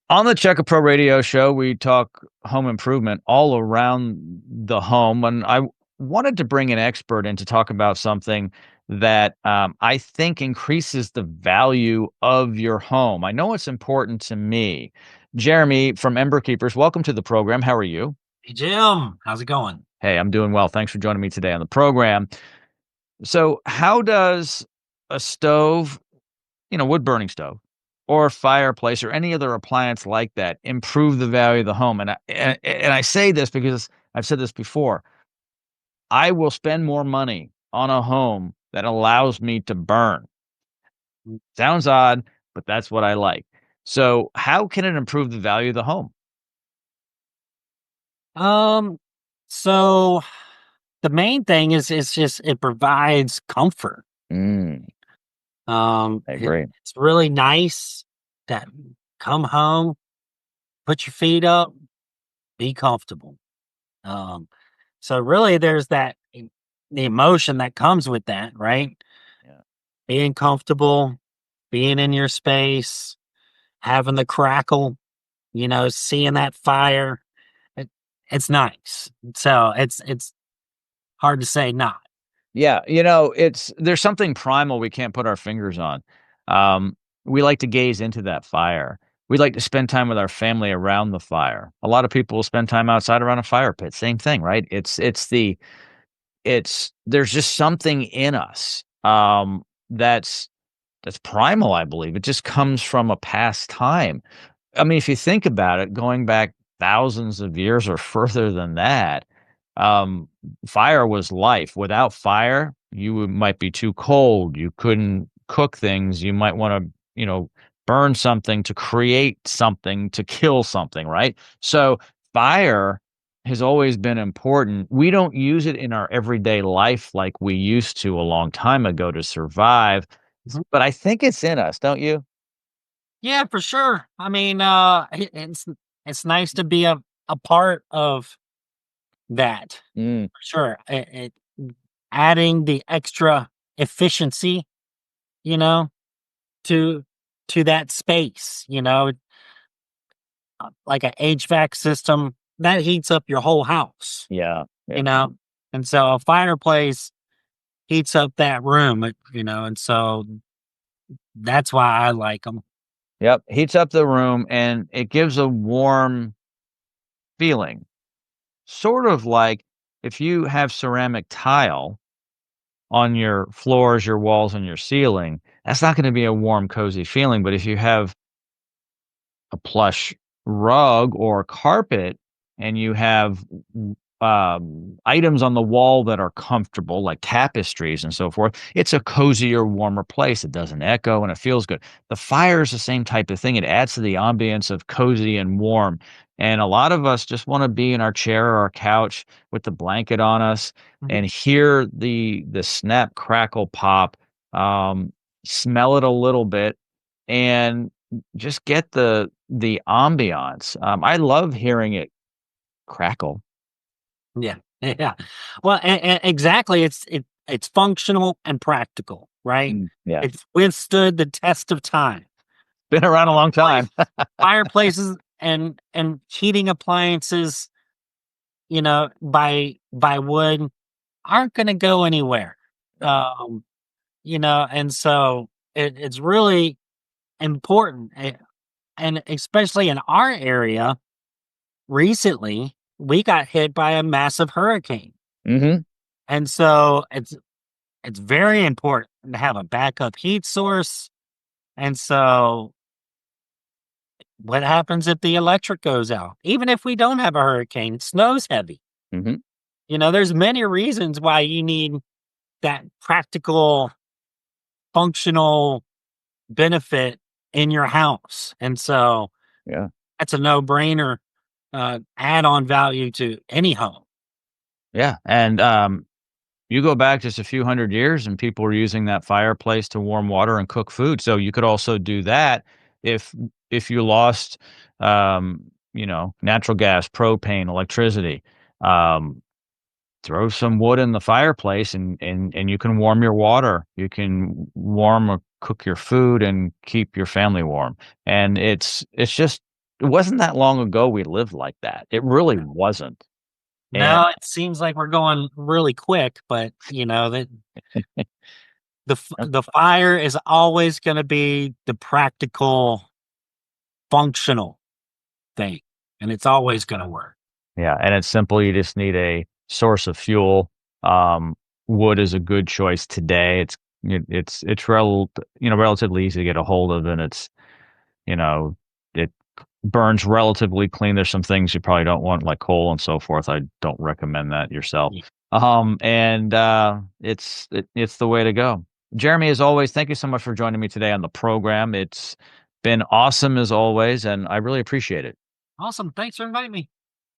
On the Check a Pro Radio Show, we talk home improvement all around the home, and wanted to bring an expert in to talk about something that I think increases the value of your home. I know it's important to me. Jeremy from Ember Keepers, welcome to the program. How are you? Hey Jim, how's it going? Hey, I'm doing well. Thanks for joining me today on the program. So, how does a stove, wood burning stove or a fireplace or any other appliance like that improve the value of the home? And I say this because I've said this before. I will spend more money on a home that allows me to burn. Sounds odd, but that's what I like. So, how can it improve the value of the home? Um, so the main thing is just it provides comfort. Mm, I agree. It's really nice to come home, put your feet up, be comfortable. Um, so really there's the emotion that comes with that, right? Yeah. Being comfortable, being in your space, having the crackle, seeing that fire. It, it's nice. So it's hard to say not. Yeah, there's something primal we can't put our fingers on. We like to gaze into that fire. We like to spend time with our family around the fire. A lot of people will spend time outside around a fire pit. Same thing, right? It's there's just something in us that's primal, I believe. It just comes from a past time. I mean, if you think about it, going back thousands of years or further than that, um, fire was life. Without fire, might be too cold. You couldn't cook things. You might want to, burn something to create something to kill something, right? So fire has always been important. We don't use it in our everyday life like we used to a long time ago to survive, Mhm. but I think it's in us, don't you? Yeah, for sure. I mean, it's nice to be a part of that. Mm, For sure. Adding the extra efficiency, you know, to that space, like a HVAC system that heats up your whole house, yeah, you yeah. know. And so a fireplace heats up that room, and so that's why I like them. Yep, heats up the room and it gives a warm feeling. Sort of like if you have ceramic tile on your floors, your walls, and your ceiling, that's not gonna be a warm, cozy feeling, but if you have a plush rug or carpet and you have items on the wall that are comfortable, like tapestries and so forth, it's a cozier, warmer place. It doesn't echo and it feels good. The fire is the same type of thing. It adds to the ambience of cozy and warm. And a lot of us just want to be in our chair or our couch with the blanket on us Mhm. and hear the snap, crackle, pop, um, smell it a little bit, and just get the ambiance. I love hearing it crackle. Yeah, yeah. Well, exactly. It's functional and practical, right? Yeah. It's withstood the test of time. Been around a long Place time. fireplaces and heating appliances, by wood aren't going to go anywhere. Um, and so it's really important, and especially in our area. Recently, we got hit by a massive hurricane, Mhm. and so it's very important to have a backup heat source. And so, what happens if the electric goes out? Even if we don't have a hurricane, it snows heavy. Mhm. There's many reasons why you need that practical, functional benefit in your house. And so Yeah. that's a no-brainer, add-on value to any home. Yeah, and, you go back just a few hundred years and people were using that fireplace to warm water and cook food, so you could also do that if you lost, natural gas, propane, electricity, um, throw some wood in the fireplace and you can warm your water. You can warm or cook your food and keep your family warm. And it's just it wasn't that long ago we lived like that. It really wasn't. And Now it seems like we're going really quick, but, that the fire is always gonna be the practical, functional thing, and it's always gonna work. yeah, and it's simple. You just need a source of fuel. Um, Wood is a good choice today. It's relatively easy to get a hold of, and you know, it burns relatively clean. There's some things you probably don't want, like coal and so forth. I don't recommend that yourself. Ye And it's the way to go. Jeremy, as always, thank you so much for joining me today on the program. It's been awesome as always, and I really appreciate it. Awesome, thanks for inviting me.